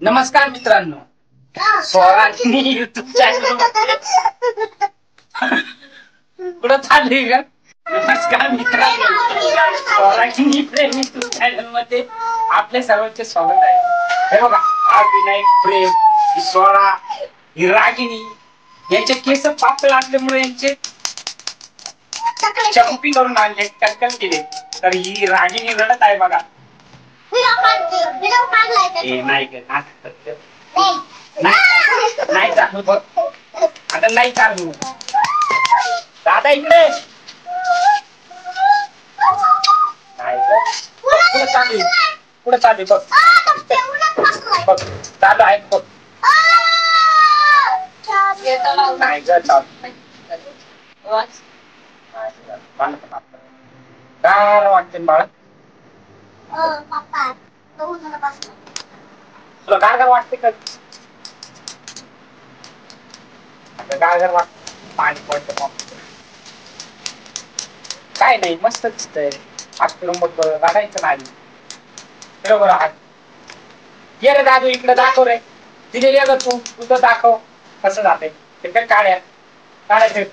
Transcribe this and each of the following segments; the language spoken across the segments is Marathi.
नमस्कार मित्रांनो, स्वराज्य युट्यूब चॅनल कुठं चालली का? नमस्कार मित्रांनो, स्वराज्य प्रेम युट्यूब चॅनल मध्ये आपले सर्वांचे स्वागत आहे. हे बघा, हा विनायक प्रेम, ही स्वरा, ही रागिनी यांचे केस पातळ असल्यामुळे यांचे चकुपी करून आणले, टक्कल केले. तर ही रागिनी रडत आहे बघा. नाही चालू बघ, आता नाही चालू. दादा इकडे पुढे चालू, पुढे चालू बघ, बघ चालू आहे बघ. नाही ग चालू काय वाटते बाळा? तुला गारगार वाटते का? गारगार वाटत, पाणी पडतं. काय नाही, मस्त दिसतंय. मग गाडायचं नाही बरोबर आहात. ये रे दादू, इकडे दाखव रे. तिथे ये ग तू, तुझं दाखव कसं जाते. ते काय काढ्या काढायचं,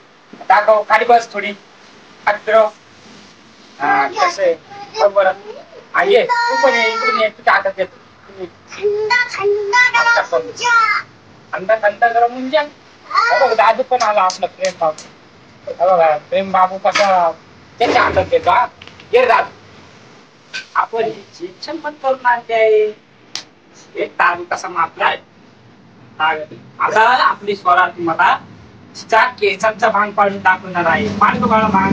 दाखव. खाली बस थोडी. अत्र हा कसं आहे बरोबर. ये तू पण ये, इकडून ये. तुझ्या हातात येत थंड थंड गरम म्हणजे बघ. दादू पण आला आपला प्रेम बाबू. बघा प्रेम बाबू कसा त्याच्या हातात देतो. हा ये दादू, आपण शिक्षण पण करून आणते आहे. एक तालू कसा मारलाय आता आपली स्वरा तुम्हाला तिचा केसांचा भांग पाडून दाखवणार आहे. पाडतो बाळा भांग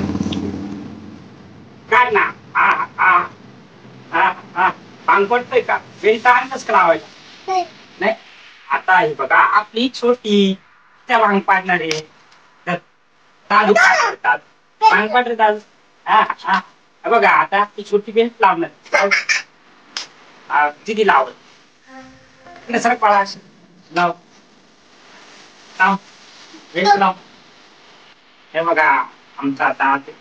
काढ ना. हा हा हा हा भांग पडतोय का? बेलचा अंदाज लावायचा नाही. आता आहे बघा आपली छोटी त्या भांग पाडणार आहे. दादू भांग पाड रे दादू. हा हा बघा आता ती छोटी बेल्ट लावणार. दिदी लावल सर पळा लाव लाव बेल्ट लाव. हे बघा आमचा दादू.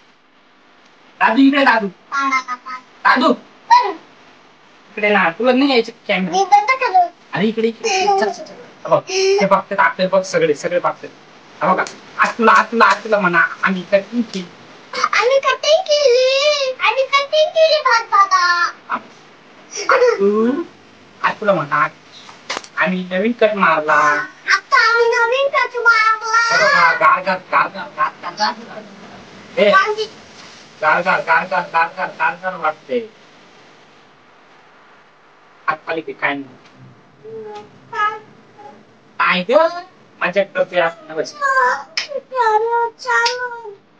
दादू इकडे दादू, दादू इकडे ना. तुला नाही यायचं कॅमेरा. अरे इकडे बघ, ते बघतात आपले बघ, सगळे सगळे बघतात. बघा आज तुला आज तुला आज तुला म्हणा आम्ही कटिंग केली. आम्ही कटिंग केली, आम्ही कटिंग केली आज तुला म्हणा आम्ही नवीन कट मारला. आता आम्ही नवीन कट मारला. गारगार गारगार गारगार गारगार गारगार गारगार गारगार वाटते. आजकाल ते काय नाही ग माझ्या टोपी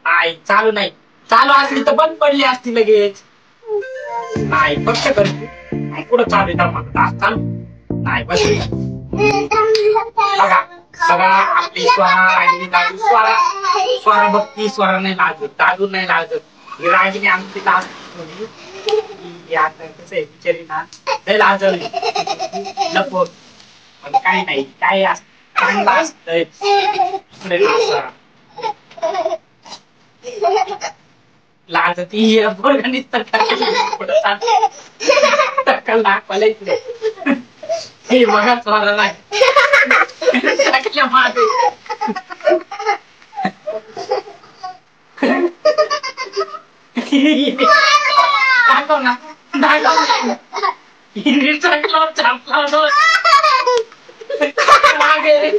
आई चालू नाही. चालू असली तर बंद पडली असती लगेच. नाही फक्त करते कुठं चालू येतात चालू नाही बस. बघा बघा आपली स्वरा रागिनी दादू. स्वरा स्वरा बघती, स्वरा नाही लागत, दादू नाही लागत. रागिनी आमची लाज आता कसं आहे बिचारी ना लय लाजली लपवत. पण काय नाही, काय चांगलं असतंय लाजती पोरगानी टक्कल दाखवायला इकडे. हे बघा स्वरा नाही टाकल्या मागे. दाखव ना दाखव. मागे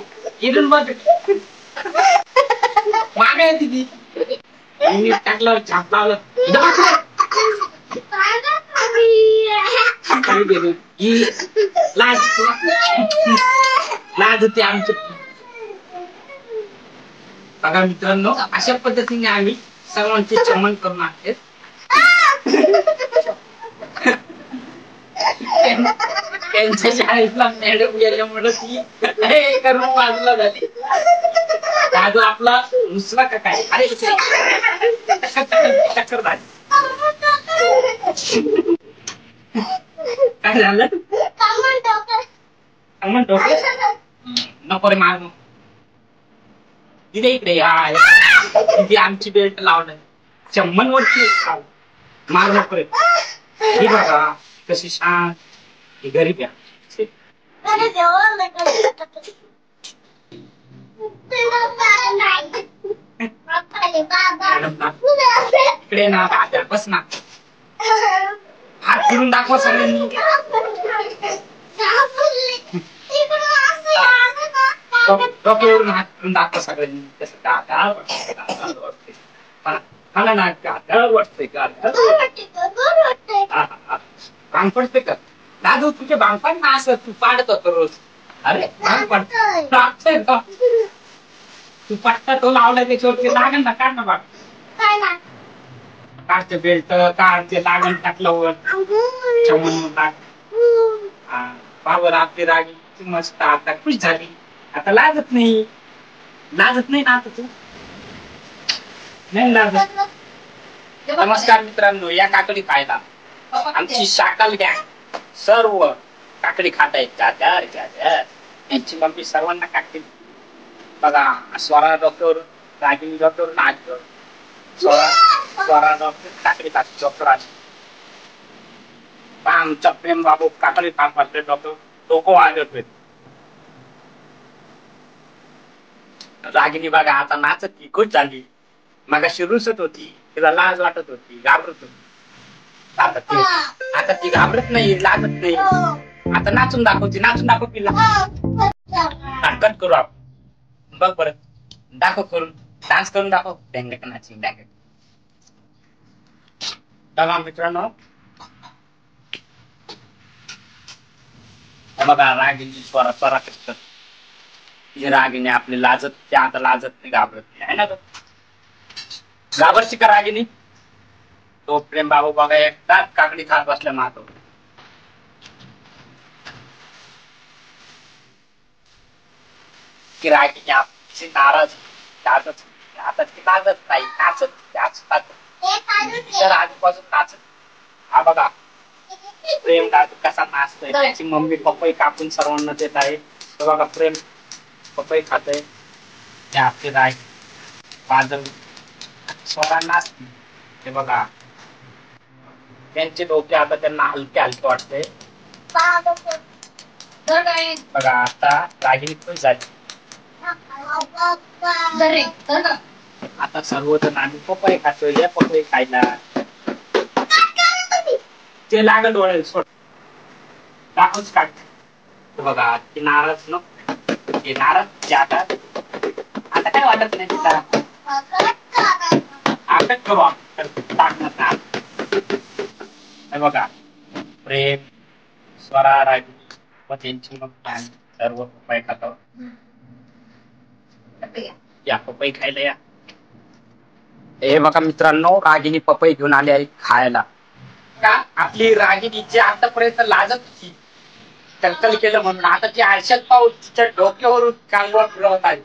इथून बघ मागे दिदी टाकलं छाप लावलं. लाज होते आमची. बघा मित्रांनो, अशा पद्धतीने आम्ही सर्वांचे चमन करून आहेत. त्यांच्या शाळेतला मॅडम गेल्यामुळे ती करून बाजूला झाली. दादू आपला दुसरा का काय? अरे चक्कर झाली. काय झालं? नको रे मार तिथे इकडे. तिथे आमची बेल्ट लावणार चम्मन वरती मार नको रे. ही बघा कशी शांत. ही गरीब आहे. इकडे ना तात्या बस ना हात फिरून दाखवा सगळ्यांनी डोक्यावरून हात फिरून दाखवा सगळ्यांनी तसं काढा मला ना काढ वाटतंय भांग पडते का दादू तुझे भांगपण ना असं तू पाडत होत रोज अरे भांग पडतंय का तू पट्टा तो लावलाय त्याच्यावरती लागण ना काढ ना बघ काढते बेल्ट काढते लागण टाकल्यावर बाबर आपली रागी मस्त आता खुश झाली आता लाजत नाही ना आता तू नाही लाजत. नमस्कार मित्रांनो या काकडी खायला आमची शाकाल घ्या सर्व काकडी खाता येत यांची मम्मी सर्वांना काकडी बघा स्वरा डॉक्टर रागिनी डॉक्टर नाच स्वरा डॉक्टर काकडी खात डॉक्टर आमचा प्रेम बाबू काकडी काम करते डॉक्टर डोकं वाजवतोय. रागिनी बघा आता नाचत ती खुश झाली मगाशी रुसत होती तिला लाज वाटत होती घाबरत होती आता ती घाबरत नाही लाजत नाही आता नाचून दाखव तिला कट करू आपण बघ बरं दाखव करून डान्स करून दाखव डँगक नाची डँगक बघा मित्रांनो बघा रागिनी स्वरा करतात ही रागिनी आपली लाजत ते आता लाजत नाही घाबरत नाही आहे ना घाबरची का रागिनी तो प्रेम बाबू बघा एकटाच काकडी खात बसल्या मातो की रागिनी आपली नाराज आता ती लाजत नाही नाचत आजूबाजू नाचत हा बघा प्रेम दादू कसा नाचतोय त्याची मम्मी पपई कापून सर्वांना देत आहे बघा प्रेम पपई खातय ते आपली राय बाजू स्वरा नाचते ते बघा त्यांचे डोके आता त्यांना हलके वाटते बघा आता रागिनी खुश झाली आता सर्वजण आम्ही पपई खातोय या पपई खायला ते लागल डोळे सोड दाखवच काढ बघा ती नाराज न ते नाराज आता काय वाटत नाही तिला आकट करू टाकणार बघा प्रेम स्वरा रागिनी व त्यांची मग सर्व पपई खातो या पपई खायला या हे बघा मित्रांनो रागिनी पपई घेऊन आली आहे खायला का आपली रागिनीची आतापर्यंत लाजत होती टक्कल केलं म्हणून आता ती आरशात पाहून तिच्या डोक्यावरून कालवा फिरवत आहे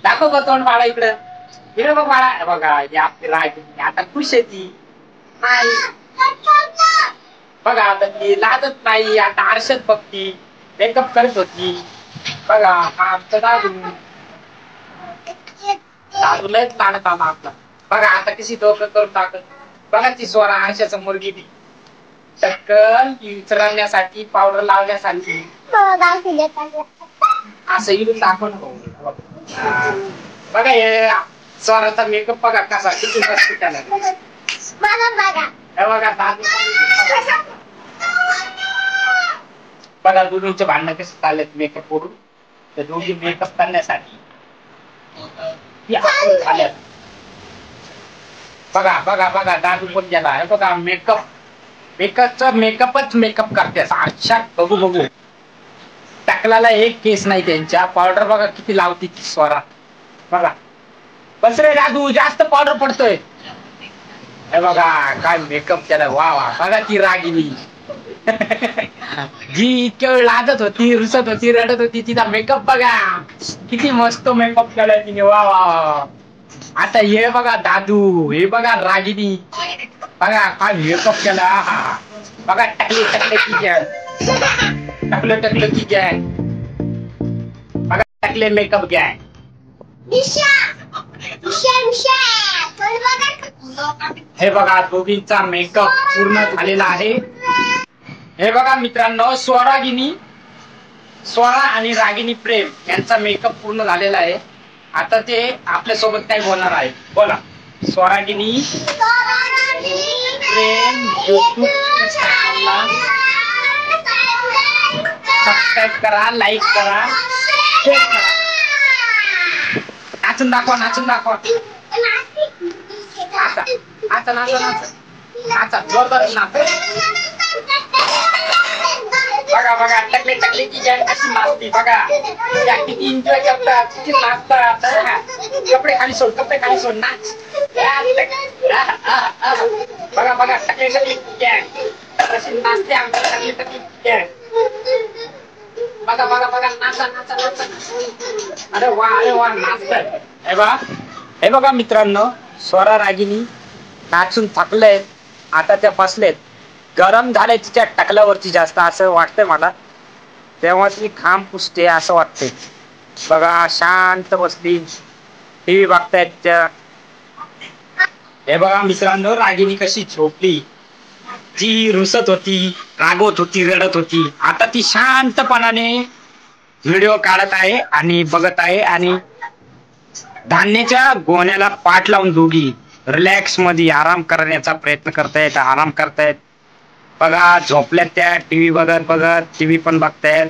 दाखव का तोंड बाळा इकडे बघ बाळा बघा आपली रागिनी आता खुश आहे ती बघा आता ती लाजत नाही आता आरशात बघती मेकअप करत होती बघा हा आमचं दादू लयच लाडत आला आपला बघा आता कशी डोकं करून टाकत बघा ती स्वरा आरशाचा मुलगी ती टक्कल विचरण्यासाठी पावडर लावण्यासाठी असं इकडून दाखव ना बघा हे स्वराचा मेकअप बघा कसा किती मस्त केला बघा दादू बघा दोघींचे भांडणं कसे चाललेत मेकअप करून तर दोघी मेकअप करण्यासाठी बघा दादू पण गेला आहे बघा मेकअपच मेकअप करते साक्षात बघू टकलाला एक केस नाही त्यांच्या पावडर बघा किती लावती ती स्वरा बघा बस रे दादू जास्त पावडर पडतोय हे बघा काय मेकअप केला वा बघा ती रागिनी जी इतक्या वेळ लाजत होती रुसत होती रडत होती तिचा मेकअप बघा किती मस्त मेकअप केलाय तिने वा आता हे बघा दादू हे बघा रागिनी बघा काय मेकअप केला बघा टकले की गॅंग बघा टकले मेकअप गॅंग हे बघा दोघींचा मेकअप पूर्ण झालेला आहे हे बघा मित्रांनो स्वरागिनी स्वरा आणि रागिनी प्रेम यांचा मेकअप पूर्ण झालेला आहे. आता ते आपल्या सोबत काय बोलणार आहे. बोला. स्वरागिनी प्रेम YouTube चॅनलला सबस्क्राईब करा, लाईक करा, शेअर करा. नाचून दाखवा, नाचून दाखवा. नाचा नाचा नाचा नाचा नाचा जोरदार नाचा. बघा बघा टकले टकलेची गँग कशी नाचती बघा. त्या किती एन्जॉय करतात, किती नाचतात. कपडे खाली सोड, कपडे खाली सोड, नाच. बघा बघा टकले टकलेची गँग कशी नाचते आमची टकले टकलेची गँग. बघा बघा बघा नाचा नाचा नाचा. अरे वा नाचतात. हे बघा मित्रांनो, स्वरा रागिनी नाचून थकलेत. आता त्या बसलेत. गरम झाले तिच्या टकल्यावरती जास्त असं वाटतंय मला. तेव्हा ती खांब पुसते असं वाटतंय. बघा शांत बसली, टीव्ही बघतायत त्या. हे बघा मित्रांनो, रागिनी कशी झोपली. जी रुसत होती, रागवत होती, रडत होती, आता ती शांतपणाने व्हिडिओ काढत आहे आणि बघत आहे आणि धान्याच्या गोण्याला पाठ लावून दोघी रिलॅक्स मध्ये आराम करण्याचा प्रयत्न करतायत, आराम करतायत. बघा झोपल्यात त्या टीव्ही बघत बघत, टीव्ही पण बघतायत.